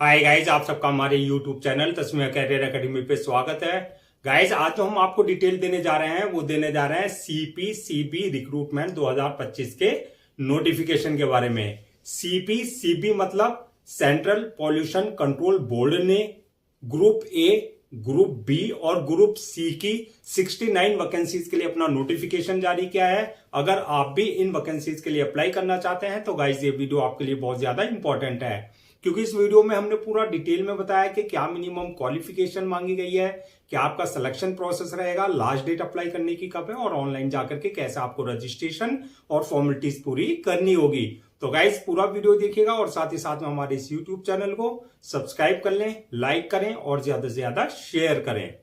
Hi guys, आप सबका हमारे यूट्यूब चैनल तस्मीर कैरियर एकेडमी पे स्वागत है। गाइज, आज जो हम आपको डिटेल देने जा रहे हैं वो देने जा रहे हैं सीपीसीबी रिक्रूटमेंट 2025 के नोटिफिकेशन के बारे में। सीपीसीबी मतलब सेंट्रल पॉल्यूशन कंट्रोल बोर्ड ने ग्रुप ए, ग्रुप बी और ग्रुप सी की 69 वैकेंसीज के लिए अपना नोटिफिकेशन जारी किया है। अगर आप भी इन वैकेंसीज के लिए अप्लाई करना चाहते हैं तो गाइज ये वीडियो आपके लिए बहुत ज्यादा इंपॉर्टेंट है, क्योंकि इस वीडियो में हमने पूरा डिटेल में बताया कि क्या मिनिमम क्वालिफिकेशन मांगी गई है, क्या आपका सिलेक्शन प्रोसेस रहेगा, लास्ट डेट अप्लाई करने की कब है और ऑनलाइन जाकर के कैसे आपको रजिस्ट्रेशन और फॉर्मेलिटीज पूरी करनी होगी। तो गाइज पूरा वीडियो देखिएगा और साथ ही साथ में हमारे इस यूट्यूब चैनल को सब्सक्राइब कर लें, लाइक करें और ज्यादा से ज्यादा शेयर करें।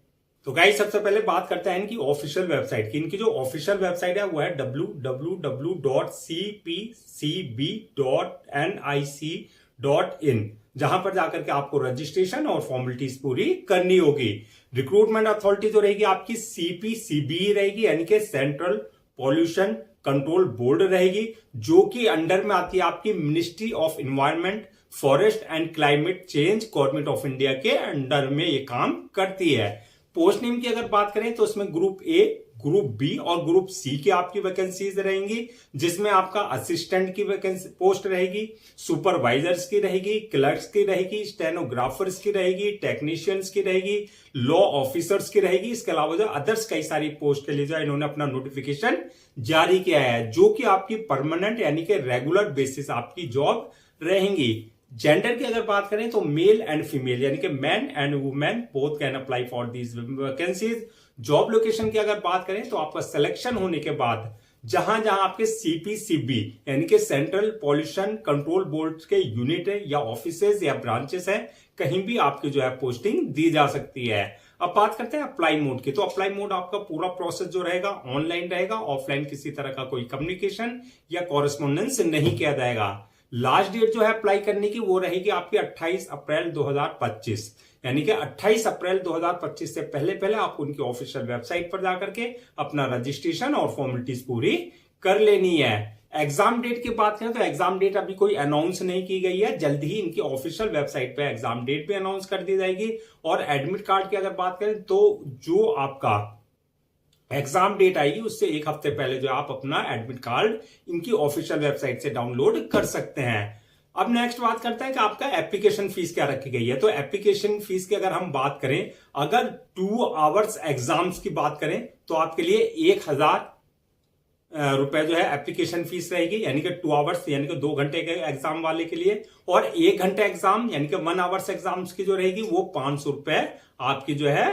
तो गाइज सबसे पहले बात करते हैं इनकी ऑफिशियल वेबसाइट की। इनकी जो ऑफिशियल वेबसाइट है वो है www.cpcb.nic.in, जहां पर जाकर के आपको रजिस्ट्रेशन और फॉर्मेलिटीज पूरी करनी होगी। रिक्रूटमेंट अथॉरिटी जो रहेगी आपकी सीपीसीबी रहेगी, यानी कि सेंट्रल पॉल्यूशन कंट्रोल बोर्ड रहेगी, जो कि अंडर में आती है आपकी ministry of environment, forest and climate change, government of India के अंडर में ये काम करती है। पोस्ट नेम की अगर बात करें तो उसमें ग्रुप ए, ग्रुप बी और ग्रुप सी की आपकी वैकेंसीज रहेंगी, जिसमें आपका असिस्टेंट की वैकेंसी पोस्ट रहेगी, सुपरवाइजर्स की रहेगी, क्लर्क्स की रहेगी, स्टेनोग्राफर्स की रहेगी, टेक्नीशियंस की रहेगी, लॉ ऑफिसर्स की रहेगी। इसके अलावा जो अदर्स कई सारी पोस्ट के लिए जो इन्होंने अपना नोटिफिकेशन जारी किया है, जो कि आपकी परमानेंट यानी कि रेगुलर बेसिस आपकी जॉब रहेंगी। जेंडर की अगर बात करें तो मेल एंड फीमेल यानी कि man and women both can apply for these vacancies. Job location की अगर बात करें तो आपका सिलेक्शन होने के बाद जहां जहां आपके सीपीसीबी यानी कि सेंट्रल पॉल्यूशन कंट्रोल बोर्ड के यूनिट है या ऑफिसेज या ब्रांचेस है, कहीं भी आपकी जो है पोस्टिंग दी जा सकती है। अब बात करते हैं अप्लाई मोड की। तो अप्लाई मोड आपका पूरा प्रोसेस जो रहेगा ऑनलाइन रहेगा, ऑफलाइन किसी तरह का कोई कम्युनिकेशन या कॉरेस्पॉन्डेंस नहीं किया जाएगा। लास्ट डेट जो है अप्लाई करने की वो रहेगी आपकी 28 अप्रैल 2025, यानी कि 28 अप्रैल 2025 से पहले पहले आप उनकी ऑफिशियल वेबसाइट पर जाकर के अपना रजिस्ट्रेशन और फॉर्मेलिटीज पूरी कर लेनी है। एग्जाम डेट की बात करें तो एग्जाम डेट अभी कोई अनाउंस नहीं की गई है, जल्द ही इनकी ऑफिशियल वेबसाइट पे एग्जाम डेट भी अनाउंस कर दी जाएगी। और एडमिट कार्ड की अगर बात करें तो जो आपका एग्जाम डेट आएगी उससे एक हफ्ते पहले जो आप अपना एडमिट कार्ड इनकी ऑफिशियल वेबसाइट से डाउनलोड कर सकते हैं। अब नेक्स्ट बात करते हैं कि आपका एप्लीकेशन फीस क्या रखी गई है। तो एप्लीकेशन फीस की अगर हम बात करें, अगर 2 आवर्स एग्जाम्स की बात करें तो आपके लिए 1000 रुपए जो है एप्लीकेशन फीस रहेगी, यानी कि 2 आवर्स यानी कि 2 घंटे के एग्जाम वाले के लिए। और 1 घंटे एग्जाम यानी कि 1 आवर्स एग्जाम्स की जो रहेगी वो 500 रुपए आपकी जो है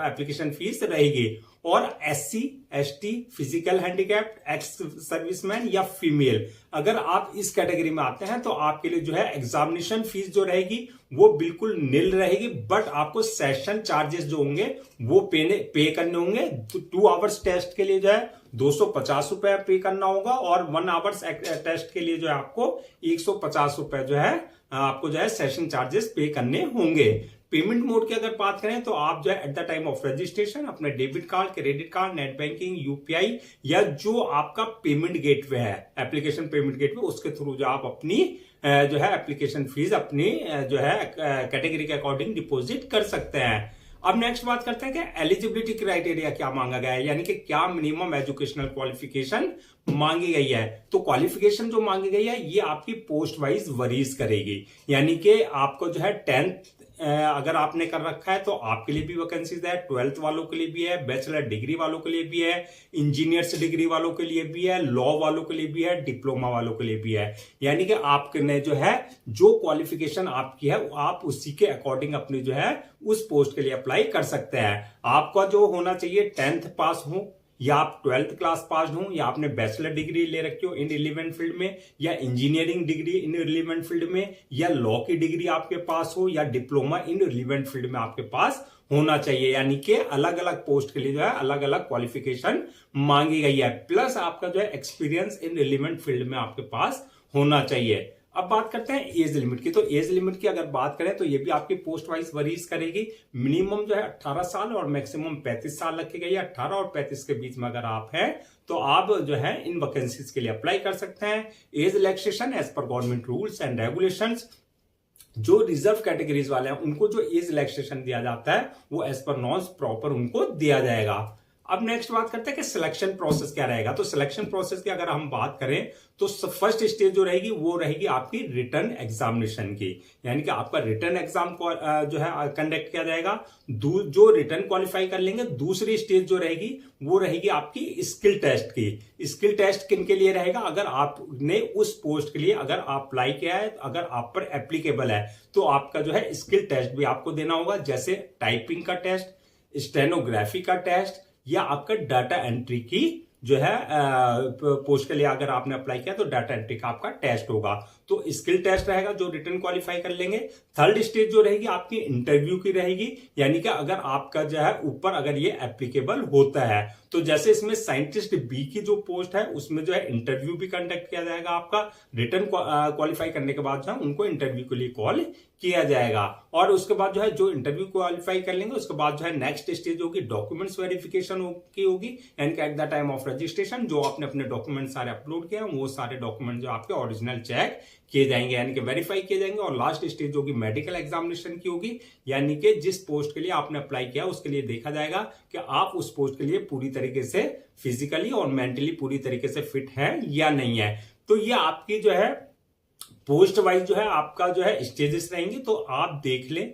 एप्लीकेशन फीस रहेगी। और SC, ST, physical handicapped, ex serviceman या फीमेल, अगर आप इस कैटेगरी में आते हैं तो आपके लिए जो है एग्जामिनेशन फीस जो रहेगी वो बिल्कुल निल रहेगी, बट आपको सेशन चार्जेस जो होंगे वो पे करने होंगे। 2 आवर्स टेस्ट के लिए जो है 250 रुपए पे करना होगा और 1 आवर्स टेस्ट के लिए जो है आपको 150 रुपए जो है आपको जो है सेशन चार्जेस पे करने होंगे। पेमेंट मोड की अगर बात करें तो आप जो है at the time of registration अपने debit card, credit card, net banking, UPI या जो आपका पेमेंट गेटवे है, एप्लीकेशन पेमेंट गेटवे, उसके थ्रू जो आप अपनी जो है एप्लीकेशन फीस अपनी जो है कैटेगरी के अकॉर्डिंग डिपॉजिट कर सकते हैं। अब नेक्स्ट बात करते हैं कि एलिजिबिलिटी क्राइटेरिया क्या मांगा गया है, यानी कि क्या मिनिमम एजुकेशनल क्वालिफिकेशन मांगी गई है। तो क्वालिफिकेशन जो मांगी गई है ये आपकी पोस्ट वाइज वरीज करेगी, यानी कि आपको जो है 10th अगर आपने कर रखा है तो आपके लिए भी वैकेंसीज है, 12th वालों के लिए भी है, बैचलर डिग्री वालों के लिए भी है, इंजीनियर्स डिग्री वालों के लिए भी है, लॉ वालों के लिए भी है, डिप्लोमा वालों के लिए भी है। यानी कि आपने जो है जो क्वालिफिकेशन आपकी है आप उसी के अकॉर्डिंग अपनी जो है उस पोस्ट के लिए अप्लाई कर सकते हैं। आपका जो होना चाहिए 10th पास हो, या आप 12th क्लास पास हो, या आपने बैचलर डिग्री ले रखी हो इन रिलेवेंट फील्ड में, या engineering degree in relevant field में, या लॉ की डिग्री आपके पास हो, या डिप्लोमा इन रिलेवेंट फील्ड में आपके पास होना चाहिए। यानी कि अलग अलग पोस्ट के लिए जो है अलग अलग क्वालिफिकेशन मांगी गई है, प्लस आपका जो है एक्सपीरियंस इन रिलेवेंट फील्ड में आपके पास होना चाहिए। अब बात करते हैं एज लिमिट की। तो एज लिमिट की अगर बात करें तो ये भी आपकी पोस्ट वाइज वरीज करेगी। मिनिमम जो है 18 साल और मैक्सिमम 35 साल रखी गई है। 18 और 35 के बीच में अगर आप हैं तो आप जो है इन वैकेंसीज के लिए अप्लाई कर सकते हैं। एज रिलैक्सेशन एज पर गवर्नमेंट रूल्स एंड रेगुलेशंस जो रिजर्व कैटेगरीज वाले हैं उनको जो एज रिलैक्सेशन दिया जाता है वो एज पर नॉर्म्स प्रॉपर उनको दिया जाएगा। अब नेक्स्ट बात करते हैं कि सिलेक्शन प्रोसेस क्या रहेगा। तो सिलेक्शन प्रोसेस की अगर हम बात करें तो फर्स्ट स्टेज जो रहेगी वो रहेगी आपकी रिटन एग्जामिनेशन की, यानी कि आपका रिटन एग्जाम जो है कंडक्ट किया जाएगा। जो रिटन क्वालिफाई कर लेंगे, दूसरी स्टेज जो रहेगी वो रहेगी आपकी स्किल टेस्ट की। स्किल टेस्ट किन के लिए रहेगा? अगर आपने उस पोस्ट के लिए अगर आप अप्लाई किया है, अगर आप पर एप्लीकेबल है, तो आपका जो है स्किल टेस्ट भी आपको देना होगा, जैसे टाइपिंग का टेस्ट, स्टेनोग्राफी का टेस्ट, या आपका डाटा एंट्री की जो है पोस्ट के लिए अगर आपने अप्लाई किया तो डाटा एंट्री का आपका टेस्ट होगा। तो स्किल टेस्ट रहेगा जो रिटन क्वालिफाई कर लेंगे। थर्ड स्टेज जो रहेगी आपकी इंटरव्यू की रहेगी, यानी कि अगर आपका जो है ऊपर अगर ये एप्लीकेबल होता है, तो जैसे इसमें साइंटिस्ट बी की जो पोस्ट है उसमें जो है इंटरव्यू भी कंडक्ट किया जाएगा। आपका रिटन क्वालिफाई करने के बाद जो है उनको इंटरव्यू के लिए कॉल किया जाएगा। और उसके बाद जो है जो इंटरव्यू क्वालिफाई कर लेंगे उसके बाद जो है नेक्स्ट स्टेज होगी डॉक्यूमेंट्स वेरिफिकेशन की होगी, यानी कि eight the time of registration जो आपने अपने डॉक्यूमेंट सारे अपलोड किए हैं वो सारे डॉक्यूमेंट जो आपके ओरिजिनल चेक किए जाएंगे, यानी कि वेरीफाई किए जाएंगे। और लास्ट स्टेज होगी मेडिकल एग्जामिनेशन की होगी, यानी कि जिस पोस्ट के लिए आपने अप्लाई किया उसके लिए देखा जाएगा कि आप उस पोस्ट के लिए पूरी तरीके से फिजिकली और मेंटली पूरी तरीके से फिट है या नहीं है। तो ये आपकी जो है पोस्ट वाइज जो है आपका जो है स्टेजेस रहेंगे। तो आप देख लें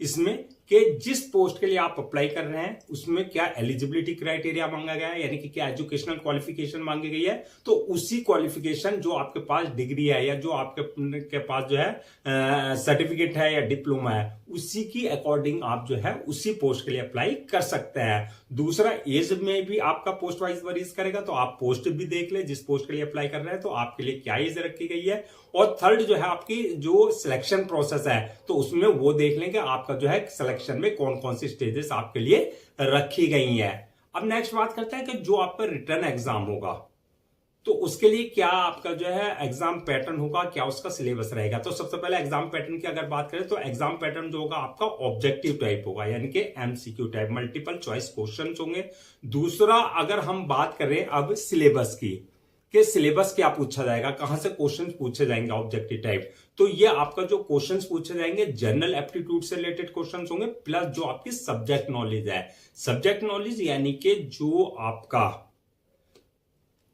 इसमें कि जिस पोस्ट के लिए आप अप्लाई कर रहे हैं उसमें क्या एलिजिबिलिटी क्राइटेरिया मांगा गया है, यानी कि क्या एजुकेशनल क्वालिफिकेशन मांगी गई है, तो उसी क्वालिफिकेशन जो आपके पास डिग्री है या जो आपके पास जो है सर्टिफिकेट है या डिप्लोमा है उसी की अकॉर्डिंग आप जो है उसी पोस्ट के लिए अप्लाई कर सकते हैं। दूसरा, एज में भी आपका पोस्ट वाइज वरीज करेगा, तो आप पोस्ट भी देख ले जिस पोस्ट के लिए अप्लाई कर रहे हैं तो आपके लिए क्या एज रखी गई है। और थर्ड जो है आपकी जो सिलेक्शन प्रोसेस है तो उसमें वो देख लें कि आपका जो है सिलेक्शन में कौन कौन सी स्टेजेस आपके लिए रखी गई हैं। अब नेक्स्ट बात करते हैं कि जो आपका रिटर्न एग्जाम होगा तो उसके लिए क्या आपका जो है एग्जाम पैटर्न होगा, क्या उसका सिलेबस रहेगा। तो सबसे पहले एग्जाम पैटर्न की अगर बात करें तो एग्जाम पैटर्न जो होगा आपका ऑब्जेक्टिव टाइप होगा, यानी कि MCQ type, multiple choice questions होंगे। दूसरा, अगर हम बात करें अब सिलेबस की कि सिलेबस क्या पूछा जाएगा, कहां से क्वेश्चंस पूछे जाएंगे ऑब्जेक्टिव टाइप, तो ये आपका जो क्वेश्चंस पूछे जाएंगे जनरल एप्टीट्यूड से रिलेटेड क्वेश्चंस होंगे, प्लस जो आपकी सब्जेक्ट नॉलेज है। सब्जेक्ट नॉलेज यानी कि जो आपका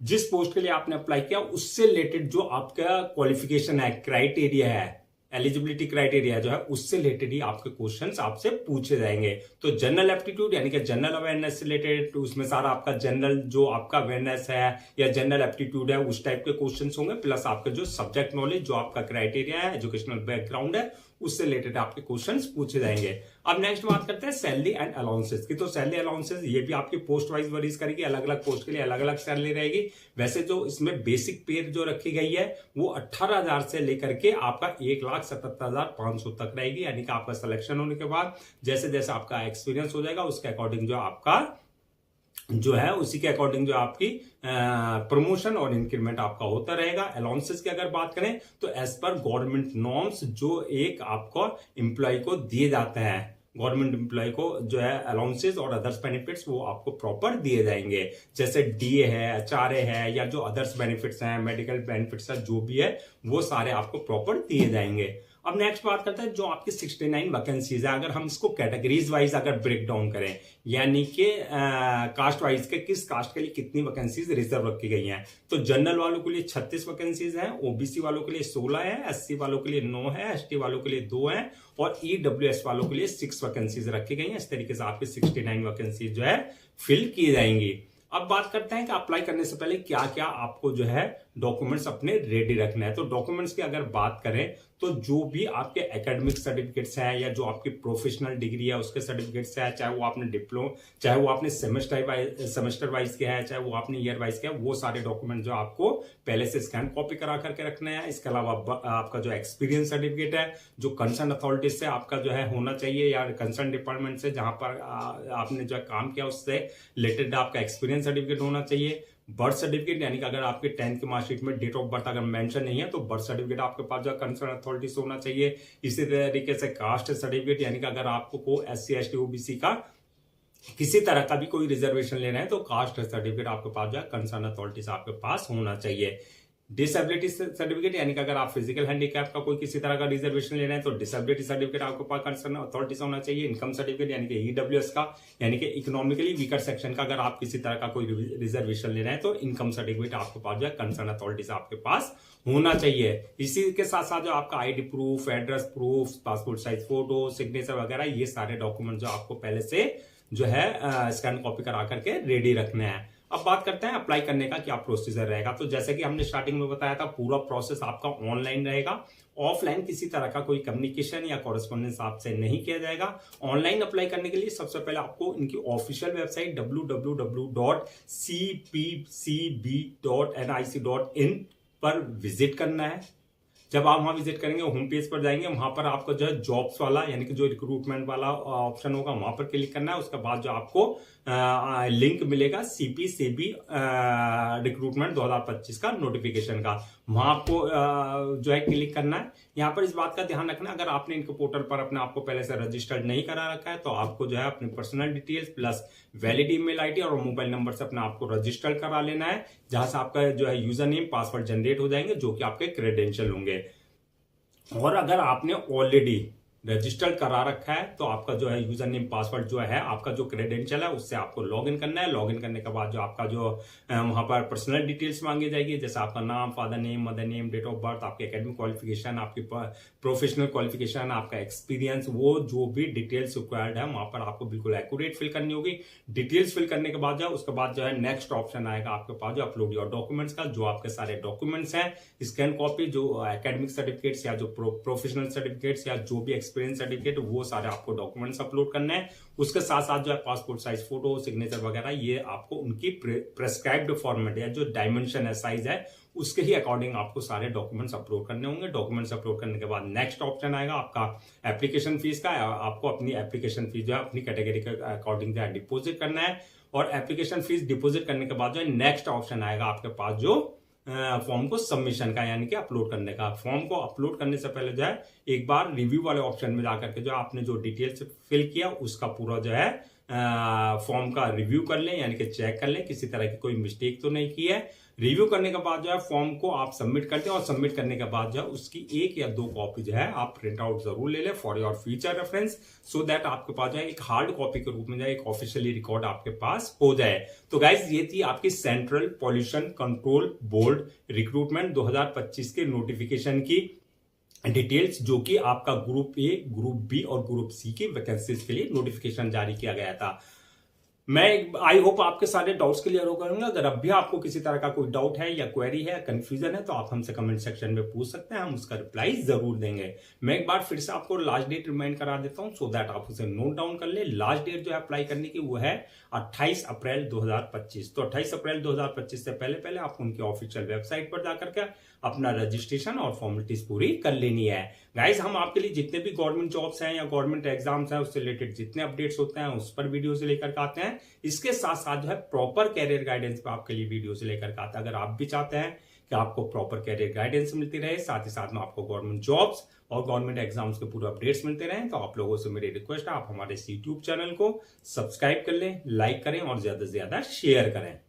जिस पोस्ट के लिए आपने अप्लाई किया उससे रिलेटेड जो आपका क्वालिफिकेशन है, क्राइटेरिया है, एलिजिबिलिटी क्राइटेरिया जो है उससे रिलेटेड ही आपके क्वेश्चंस आपसे पूछे जाएंगे। तो जनरल एप्टीट्यूड यानी कि जनरल अवेयरनेस से रिलेटेड, उसमें सारा आपका जनरल जो आपका अवेयरनेस है या जनरल एप्टीट्यूड है उस टाइप के क्वेश्चंस होंगे, प्लस आपका जो सब्जेक्ट नॉलेज जो आपका क्राइटेरिया है, एजुकेशनल बैकग्राउंड है, उससे रिलेटेड आपके क्वेश्चंस पूछे जाएंगे। अब नेक्स्ट बात करते हैं सैलरी एंड अलाउंसेस की। तो सैलरी अलाउंसेस ये भी आपकी पोस्ट वाइज वरीज करेगी, अलग अलग पोस्ट के लिए अलग अलग सैलरी रहेगी। वैसे जो इसमें बेसिक पे जो रखी गई है वो 18,000 से लेकर के आपका 1,77,500 तक रहेगी, यानी कि आपका सिलेक्शन होने के बाद जैसे जैसे आपका एक्सपीरियंस हो जाएगा उसके अकॉर्डिंग जो आपका जो है उसी के अकॉर्डिंग जो आपकी प्रमोशन और इंक्रीमेंट आपका होता रहेगा। अलाउंसेस की अगर बात करें तो एज पर गवर्नमेंट नॉर्म्स जो एक आपको एम्प्लॉय को दिए जाते हैं, गवर्नमेंट एम्प्लॉय को जो है अलाउंसेस और अदर्स बेनिफिट्स वो आपको प्रॉपर दिए जाएंगे, जैसे डीए है, एचआरए है, या जो अदर्स बेनिफिट्स हैं, मेडिकल बेनिफिट्स है, जो भी है वो सारे आपको प्रॉपर दिए जाएंगे। अब नेक्स्ट बात करते हैं जो आपकी 69 वैकेंसीज है, अगर हम इसको कैटेगरीज वाइज अगर ब्रेक डाउन करें, यानी कि कास्ट वाइज के किस कास्ट के लिए कितनी वैकेंसीज रिजर्व रखी गई हैं, तो जनरल वालों के लिए 36 वैकेंसीज हैं, ओबीसी वालों के लिए 16 है, एससी वालों के लिए 9 है, एसटी वालों के लिए 2 है, और ईडब्ल्यूएस वालों के लिए 6 वैकेंसीज रखी गई हैं। इस तरीके से आपकी 69 वैकेंसीज जो है फिल की जाएंगी। अब बात करते हैं कि अप्लाई करने से पहले क्या क्या आपको जो है डॉक्यूमेंट्स अपने रेडी रखना है। तो डॉक्यूमेंट्स की अगर बात करें तो जो भी आपके एकेडमिक सर्टिफिकेट्स हैं या जो आपकी प्रोफेशनल डिग्री है उसके सर्टिफिकेट्स है, चाहे वो आपने डिप्लोमा, चाहे वो आपने सेमेस्टर वाइज किया है, चाहे वो आपने ईयर वाइज किया है, वो सारे डॉक्यूमेंट जो आपको पहले से स्कैन कॉपी करा करके रखना है। इसके अलावा आपका जो एक्सपीरियंस सर्टिफिकेट है जो कंसर्न अथॉरिटी से आपका जो है होना चाहिए, या कंसर्न डिपार्टमेंट से जहां पर आपने जो है काम किया उससे रिलेटेड आपका एक्सपीरियंस सर्टिफिकेट होना चाहिए। बर्थ सर्टिफिकेट यानी कि अगर आपके 10th की मार्कशीट में डेट ऑफ बर्थ अगर मेंशन नहीं है तो बर्थ सर्टिफिकेट आपके पास जो कंसर्न अथॉरिटी से होना चाहिए। इसी तरीके से कास्ट सर्टिफिकेट यानी कि अगर आपको SC ST OBC का किसी तरह का भी कोई रिजर्वेशन लेना है तो कास्ट सर्टिफिकेट आपके पास जो है कंसर्न अथॉरिटी से आपके पास होना चाहिए। डिसेबिलिटी सर्टिफिकेट, यानी कि अगर आप फिजिकल हैंडीकैप का कोई किसी तरह का रिजर्वेशन ले रहे हैं तो डिसेबिलिटी सर्टिफिकेट आपके पास कंसर्न अथॉरिटी से होना चाहिए। इनकम सर्टिफिकेट यानी कि ईडब्ल्यूएस का, यानी कि इकोनॉमिकली वीकर सेक्शन का अगर आप किसी तरह का कोई रिजर्वेशन ले रहे हैं तो इनकम सर्टिफिकेट आपके पास जो है कंसर्न अथॉरिटी से आपके पास होना चाहिए। इसी के साथ साथ जो आपका ID proof, address proof, passport size photo, signature वगैरह, ये सारे डॉक्यूमेंट जो आपको पहले से जो है स्कैन कॉपी करा करके रेडी रखने हैं। अब बात करते हैं अप्लाई करने का क्या प्रोसीजर रहेगा। तो जैसे कि हमने स्टार्टिंग में बताया था, पूरा प्रोसेस आपका ऑनलाइन रहेगा। ऑफलाइन किसी तरह का कोई कम्युनिकेशन या कॉरेस्पॉन्डेंस आपसे नहीं किया जाएगा। ऑनलाइन अप्लाई करने के लिए सबसे पहले आपको इनकी ऑफिशियल वेबसाइट www.cpcb.nic.in पर विजिट करना है। जब आप वहां विजिट करेंगे, होम पेज पर जाएंगे, वहां पर आपको जो है जॉब्स वाला यानी कि जो रिक्रूटमेंट वाला ऑप्शन होगा वहां पर क्लिक करना है। उसके बाद जो आपको लिंक मिलेगा सीपीसीबी रिक्रूटमेंट 2025 का नोटिफिकेशन का, वहां आपको जो है क्लिक करना है। यहाँ पर इस बात का ध्यान रखना, अगर आपने इनके पोर्टल पर अपने आपको पहले से रजिस्टर्ड नहीं करा रखा है तो आपको जो है अपनी personal details plus valid email ID और मोबाइल नंबर से अपने आपको रजिस्टर्ड करा लेना है, जहां से आपका जो है यूजर नेम पासवर्ड जनरेट हो जाएंगे जो कि आपके क्रेडेंशियल होंगे। और अगर आपने ऑलरेडी रजिस्टर्ड करा रखा है तो आपका जो है यूजर नेम पासवर्ड जो है आपका जो क्रेडेंशियल है उससे आपको लॉगिन करना है। लॉगिन करने के बाद जो आपका जो वहां पर पर्सनल डिटेल्स मांगी जाएगी, जैसे आपका नाम, father name, mother name, date of birth, आपकी एकेडमिक क्वालिफिकेशन, आपकी प्रोफेशनल क्वालिफिकेशन, आपका एक्सपीरियंस, वो जो भी डिटेल्स रिक्वायर्ड है वहां पर आपको बिल्कुल एक्यूरेट फिल करनी होगी। डिटेल्स फिल करने के बाद जो उसके बाद जो है नेक्स्ट ऑप्शन आएगा आपके पास जो अपलोड योर डॉक्यूमेंट्स का, जो आपके सारे डॉक्यूमेंट्स हैं, स्कैन कॉपी, जो एकेडमिक सर्टिफिकेट्स या जो प्रोफेशनल सर्टिफिकेट्स या जो भी एक्सपीरियंस सर्टिफिकेट, वो सारे आपको डॉक्यूमेंट्स अपलोड करने हैं। उसके साथ साथ जो है पासपोर्ट साइज फोटो, सिग्नेचर वगैरह, ये आपको उनकी प्रेस्क्राइब्ड फॉर्मेट या जो डायमेंशन है, साइज है, उसके ही अकॉर्डिंग आपको सारे डॉक्यूमेंट्स अपलोड करने होंगे। डॉक्यूमेंट्स अपलोड करने के बाद नेक्स्ट ऑप्शन आएगा आपका एप्लीकेशन फीस का। आपको अपनी एप्लीकेशन फीस जो है अपनी कैटेगरी के अकॉर्डिंग जो है डिपोजिट करना है। और एप्लीकेशन फीस डिपोजिट करने के बाद जो है नेक्स्ट ऑप्शन आएगा आपके पास जो फॉर्म को सबमिशन का, यानी कि अपलोड करने का। फॉर्म को अपलोड करने से पहले जो है एक बार रिव्यू वाले ऑप्शन में जाकर के जो आपने जो डिटेल्स फिल किया उसका पूरा जो है फॉर्म का रिव्यू कर लें, यानी कि चेक कर लें किसी तरह की कोई मिस्टेक तो नहीं की है। रिव्यू करने के बाद जो है फॉर्म को आप सबमिट करते हैं और सबमिट करने के बाद जो है उसकी 1 या 2 कॉपी जो है आप प्रिंट आउट जरूर ले लें for your future reference, so that आपके पास जो है एक हार्ड कॉपी के रूप में जो है एक ऑफिशियली रिकॉर्ड आपके पास हो जाए। तो गाइज ये थी आपकी central pollution control board recruitment 2025 के नोटिफिकेशन की डिटेल्स, जो कि आपका ग्रुप ए, ग्रुप बी और ग्रुप सी की वैकेंसीज के लिए नोटिफिकेशन जारी किया गया था। मैं आई होप आपके सारे डाउट्स क्लियर हो गए होंगे। अगर अब भी आपको किसी तरह का कोई डाउट है या क्वेरी है, कंफ्यूजन है, तो आप हमसे कमेंट सेक्शन में पूछ सकते हैं, हम उसका रिप्लाई जरूर देंगे। मैं एक बार फिर से आपको लास्ट डेट रिमाइंड करा देता हूं सो दैट आप उसे नोट डाउन कर ले। लास्ट डेट जो है अप्लाई करने की वो है 28 अप्रैल 2025। तो 28 अप्रैल 2025 से पहले पहले आप उनकी ऑफिशियल वेबसाइट पर जाकर के अपना रजिस्ट्रेशन और फॉर्मेलिटीज पूरी कर लेनी है। गाइज हम आपके लिए जितने भी गवर्नमेंट जॉब्स हैं या गवर्नमेंट एग्जाम्स हैं उससे रिलेटेड जितने अपडेट्स होते हैं उस पर वीडियो से लेकर के आते हैं। इसके साथ साथ जो है प्रॉपर कैरियर गाइडेंस पे आपके लिए वीडियो से लेकर के आते हैं। अगर आप भी चाहते हैं कि आपको प्रॉपर कैरियर गाइडेंस मिलती रहे, साथ ही साथ में आपको गवर्नमेंट जॉब्स और गवर्नमेंट एग्जाम्स के पूरे अपडेट्स मिलते रहे, तो आप लोगों से मेरी रिक्वेस्ट है आप हमारे यूट्यूब चैनल को सब्सक्राइब कर लें, लाइक करें और ज्यादा से ज्यादा शेयर करें।